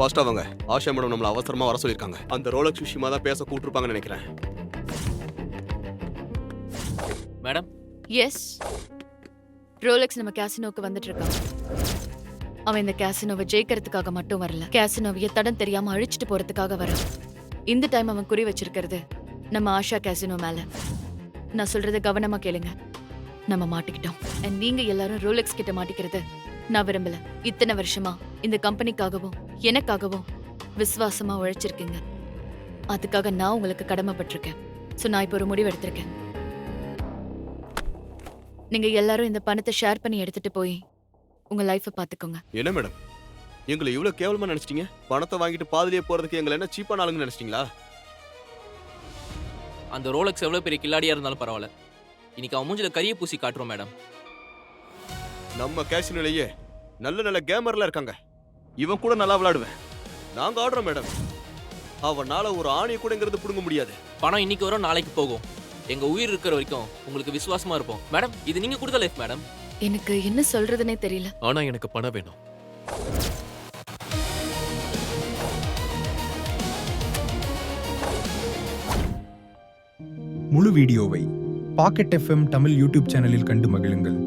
ஃபாஸ்டா வாங்க. ஆஷா மேடம் நம்மள அவசரமா வர சொல்லிருக்காங்க. அந்த ரோலக்ஸ் விஷயமா தான் பேச கூட்டிருப்பாங்கன்னு நினைக்கிறேன். மேடம். எஸ், ரோலெக்ஸ் நம்ம கேசினோக்கு வந்துட்டு இருக்கான். அவன் இந்த கேசினோவை ஜெயிக்கிறதுக்காக மட்டும் வரல, கேசினோவைய தடம் தெரியாம அழிச்சிட்டு போறதுக்காக வர. இந்த டைம் அவன் குறி வச்சிருக்கிறது நம்ம ஆஷா கேசினோ மேல. நான் சொல்றத கவனமா கேளுங்க. நம்ம மாட்டிக்கிட்டோம். And நீங்க எல்லாரும் ரோலெக்ஸ் கிட்ட மாட்டிக்கிறது நான் விரும்பல. இத்தனை வருஷமா இந்த கம்பெனிக்காகவும் எனக்காகவும் விசுவாசமா உழைச்சிருக்கீங்க. அதுக்காக நான் உங்களுக்கு கடமைப்பட்டிருக்கேன். சோ நான் இப்போ ஒரு முடிவு எடுத்திருக்கேன். நீங்க எல்லாரும் இந்த பணத்தை ஷேர் பண்ணி எடுத்துட்டு போய் உங்க லைஃபை பாத்துக்கோங்க. என்ன மேடம், எங்களை இவ்வளவு கேவலமா நினைச்சிட்டீங்க? பணத்தை வாங்கிட்டு பாதிலேயே போறதுக்கு எங்களை என்ன சீப்பான ஆளுங்க நினைச்சிட்டீங்களா? அந்த ரோலக்ஸ் எவ்வளவு பெரிய கில்லாடியா இருந்தாலும் பரவாயில்ல, இன்னைக்கு அவன் மூஞ்சில கரிய பூசி காட்டுறோம் மேடம். நம்ம கேசினோலயே நல்ல நல்ல கேமர்லாம் இருக்காங்க. இவன் கூட நல்லா விளையாடுவேன். நாங்க ஆடுறோம் மேடம். அவனால ஒரு ஆணியை கூடங்கிறது புடுங்க முடியாது. பணம் இன்னைக்கு வரும், நாளைக்கு போகும். எங்க உயிர் இருக்கிற வரைக்கும் உங்களுக்கு விசுவாசமா இருப்போம் மேடம். இது நீங்க கொடுத்த லைஃப் மேடம். எனக்கு என்ன சொல்றதுனே தெரியல. ஆனா எனக்கு பணம் வேணும். முழு வீடியோவை பாக்கெட் FM தமிழ் யூடியூப் சேனலில் கண்டு மகிழுங்கள்.